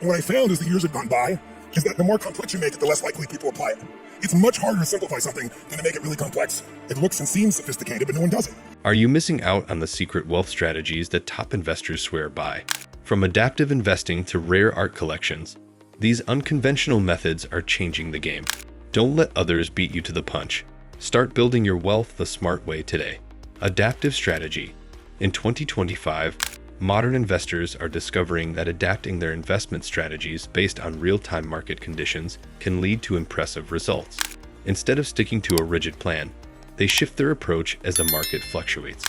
And what I found as the years have gone by is that the more complex you make it, the less likely people apply it. It's much harder to simplify something than to make it really complex. It looks and seems sophisticated, but no one does it. Are you missing out on the secret wealth strategies that top investors swear by? From adaptive investing to rare art collections, these unconventional methods are changing the game. Don't let others beat you to the punch. Start building your wealth the smart way today. Adaptive strategy. In 2025, modern investors are discovering that adapting their investment strategies based on real-time market conditions can lead to impressive results. Instead of sticking to a rigid plan, they shift their approach as the market fluctuates.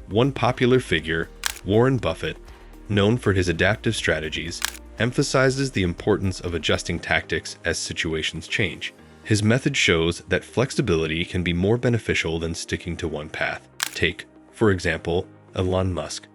One popular figure, Warren Buffett, known for his adaptive strategies, emphasizes the importance of adjusting tactics as situations change. His method shows that flexibility can be more beneficial than sticking to one path. Take, for example, Elon Musk,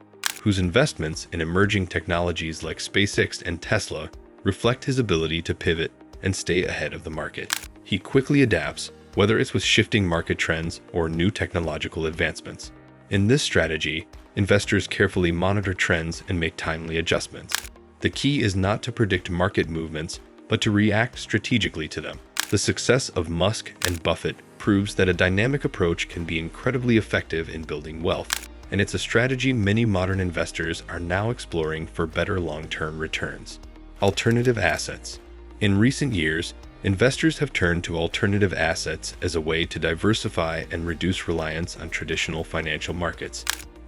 whose investments in emerging technologies like SpaceX and Tesla reflect his ability to pivot and stay ahead of the market. He quickly adapts, whether it's with shifting market trends or new technological advancements. In this strategy, investors carefully monitor trends and make timely adjustments. The key is not to predict market movements, but to react strategically to them. The success of Musk and Buffett proves that a dynamic approach can be incredibly effective in building wealth, and it's a strategy many modern investors are now exploring for better long-term returns. Alternative assets. In recent years, investors have turned to alternative assets as a way to diversify and reduce reliance on traditional financial markets.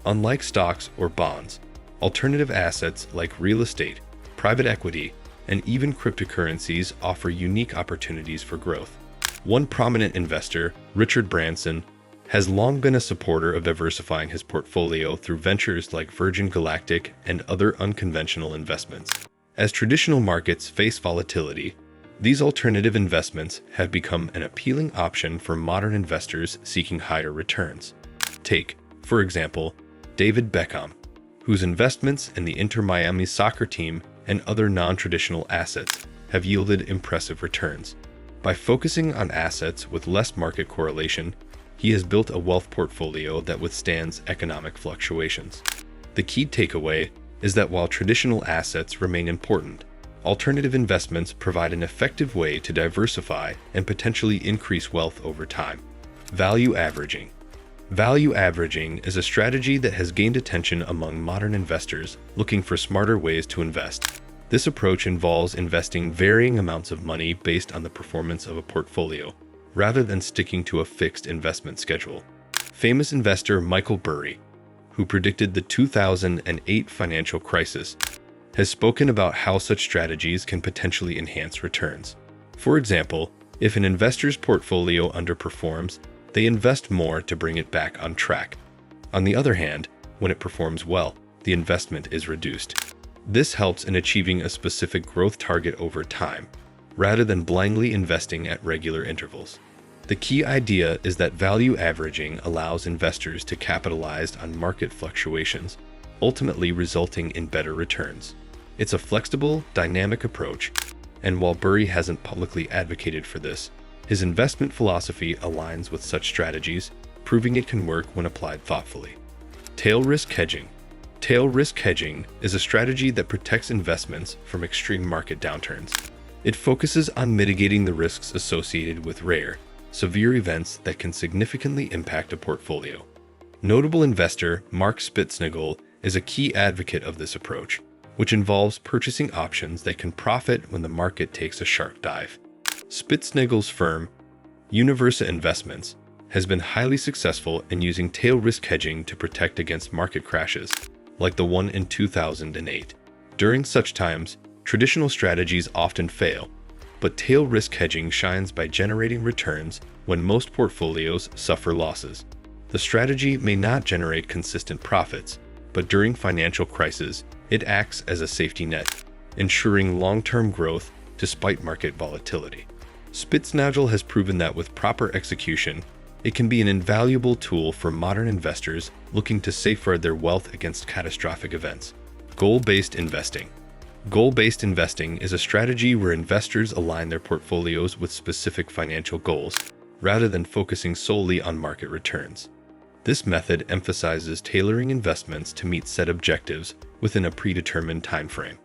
Unlike stocks or bonds, alternative assets like real estate, private equity, and even cryptocurrencies offer unique opportunities for growth. One prominent investor, Richard Branson, has long been a supporter of diversifying his portfolio through ventures like Virgin Galactic and other unconventional investments. As traditional markets face volatility, these alternative investments have become an appealing option for modern investors seeking higher returns. Take, for example, David Beckham, whose investments in the Inter Miami soccer team and other non-traditional assets have yielded impressive returns. By focusing on assets with less market correlation, he has built a wealth portfolio that withstands economic fluctuations. The key takeaway is that while traditional assets remain important, alternative investments provide an effective way to diversify and potentially increase wealth over time. Value averaging. Value averaging is a strategy that has gained attention among modern investors looking for smarter ways to invest. This approach involves investing varying amounts of money based on the performance of a portfolio, rather than sticking to a fixed investment schedule. Famous investor Michael Burry, who predicted the 2008 financial crisis, has spoken about how such strategies can potentially enhance returns. For example, if an investor's portfolio underperforms, they invest more to bring it back on track. On the other hand, when it performs well, the investment is reduced. This helps in achieving a specific growth target over time, rather than blindly investing at regular intervals. The key idea is that value averaging allows investors to capitalize on market fluctuations, ultimately resulting in better returns. It's a flexible, dynamic approach, and while Burry hasn't publicly advocated for this, his investment philosophy aligns with such strategies, proving it can work when applied thoughtfully. Tail risk hedging. Tail risk hedging is a strategy that protects investments from extreme market downturns. It focuses on mitigating the risks associated with rare, severe events that can significantly impact a portfolio. Notable investor Mark Spitznagel is a key advocate of this approach, which involves purchasing options that can profit when the market takes a sharp dive. Spitznagel's firm, Universa Investments, has been highly successful in using tail risk hedging to protect against market crashes, like the one in 2008. During such times, traditional strategies often fail, but tail risk hedging shines by generating returns when most portfolios suffer losses. The strategy may not generate consistent profits, but during financial crises, it acts as a safety net, ensuring long-term growth despite market volatility. Spitznagel has proven that with proper execution, it can be an invaluable tool for modern investors looking to safeguard their wealth against catastrophic events. Goal-based investing. Goal-based investing is a strategy where investors align their portfolios with specific financial goals, rather than focusing solely on market returns. This method emphasizes tailoring investments to meet set objectives within a predetermined time frame.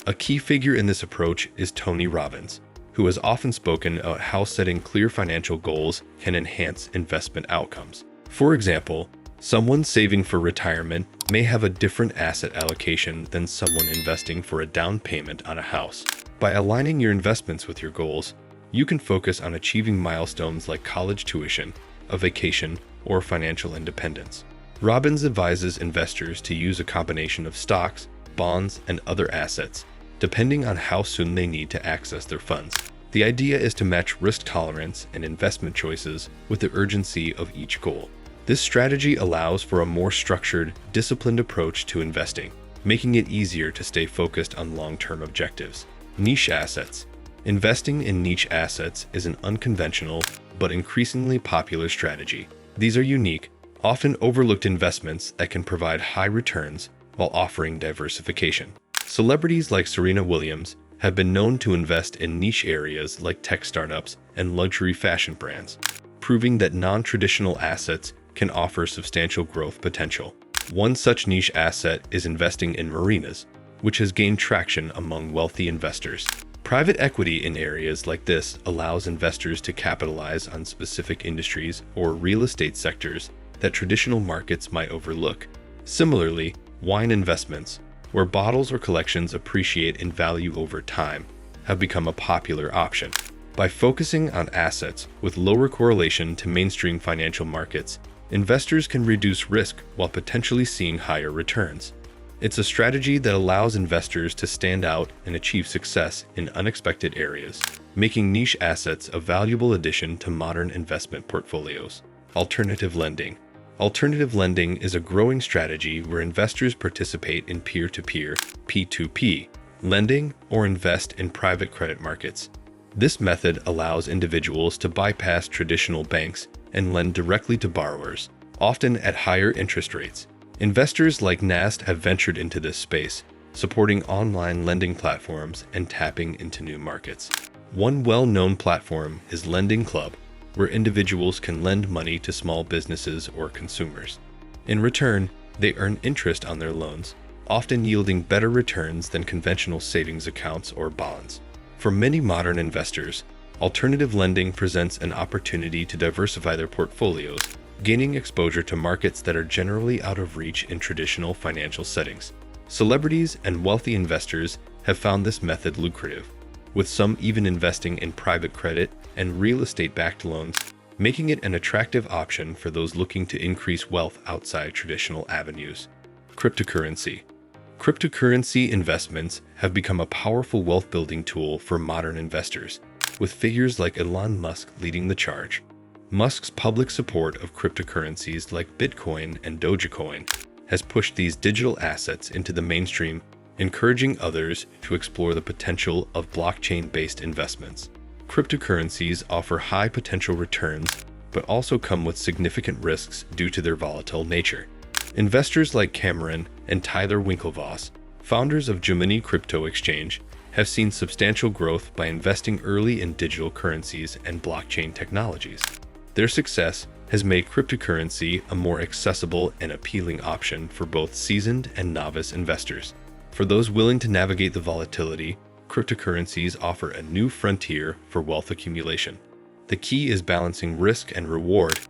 A key figure in this approach is Tony Robbins, who has often spoken about how setting clear financial goals can enhance investment outcomes. For example, someone saving for retirement may have a different asset allocation than someone investing for a down payment on a house. By aligning your investments with your goals, you can focus on achieving milestones like college tuition, a vacation, or financial independence. Robbins advises investors to use a combination of stocks, bonds, and other assets, depending on how soon they need to access their funds. The idea is to match risk tolerance and investment choices with the urgency of each goal. This strategy allows for a more structured, disciplined approach to investing, making it easier to stay focused on long-term objectives. Niche assets. Investing in niche assets is an unconventional but increasingly popular strategy. These are unique, often overlooked investments that can provide high returns while offering diversification. Celebrities like Serena Williams have been known to invest in niche areas like tech startups and luxury fashion brands, proving that non-traditional assets can offer substantial growth potential. One such niche asset is investing in marinas, which has gained traction among wealthy investors. Private equity in areas like this allows investors to capitalize on specific industries or real estate sectors that traditional markets might overlook. Similarly, wine investments, where bottles or collections appreciate in value over time, have become a popular option. By focusing on assets with lower correlation to mainstream financial markets, investors can reduce risk while potentially seeing higher returns. It's a strategy that allows investors to stand out and achieve success in unexpected areas, making niche assets a valuable addition to modern investment portfolios. Alternative lending. Alternative lending is a growing strategy where investors participate in peer-to-peer (P2P) lending or invest in private credit markets. This method allows individuals to bypass traditional banks and lend directly to borrowers, often at higher interest rates. Investors like NAST have ventured into this space, supporting online lending platforms and tapping into new markets. One well-known platform is Lending Club, where individuals can lend money to small businesses or consumers. In return, they earn interest on their loans, often yielding better returns than conventional savings accounts or bonds. For many modern investors, alternative lending presents an opportunity to diversify their portfolios, gaining exposure to markets that are generally out of reach in traditional financial settings. Celebrities and wealthy investors have found this method lucrative, with some even investing in private credit and real estate-backed loans, making it an attractive option for those looking to increase wealth outside traditional avenues. Cryptocurrency. Cryptocurrency investments have become a powerful wealth-building tool for modern investors, with figures like Elon Musk leading the charge. Musk's public support of cryptocurrencies like Bitcoin and Dogecoin has pushed these digital assets into the mainstream, encouraging others to explore the potential of blockchain-based investments. Cryptocurrencies offer high potential returns, but also come with significant risks due to their volatile nature. Investors like Cameron and Tyler Winklevoss, founders of Gemini Crypto Exchange, have seen substantial growth by investing early in digital currencies and blockchain technologies. Their success has made cryptocurrency a more accessible and appealing option for both seasoned and novice investors. For those willing to navigate the volatility, cryptocurrencies offer a new frontier for wealth accumulation. The key is balancing risk and reward,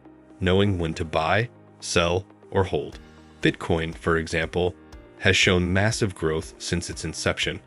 knowing when to buy, sell, or hold. Bitcoin, for example, has shown massive growth since its inception,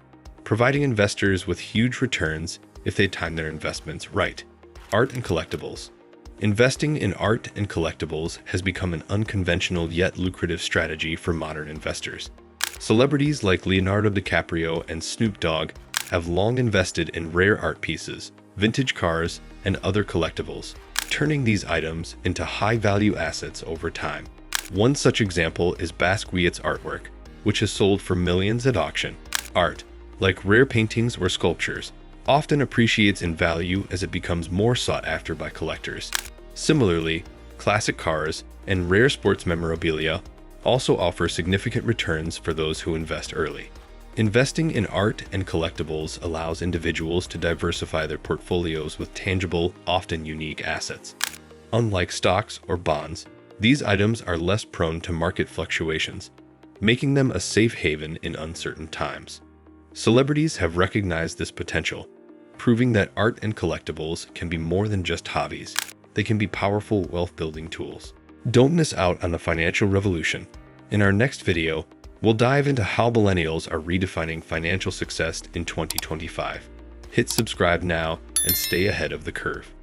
providing investors with huge returns if they time their investments right. Art and collectibles. Investing in art and collectibles has become an unconventional yet lucrative strategy for modern investors. Celebrities like Leonardo DiCaprio and Snoop Dogg have long invested in rare art pieces, vintage cars, and other collectibles, turning these items into high-value assets over time. One such example is Basquiat's artwork, which has sold for millions at auction. Art, like rare paintings or sculptures, often appreciates in value as it becomes more sought after by collectors. Similarly, classic cars and rare sports memorabilia also offer significant returns for those who invest early. Investing in art and collectibles allows individuals to diversify their portfolios with tangible, often unique assets. Unlike stocks or bonds, these items are less prone to market fluctuations, making them a safe haven in uncertain times. Celebrities have recognized this potential, proving that art and collectibles can be more than just hobbies. They can be powerful wealth-building tools. Don't miss out on the financial revolution. In our next video, we'll dive into how millennials are redefining financial success in 2025. Hit subscribe now and stay ahead of the curve.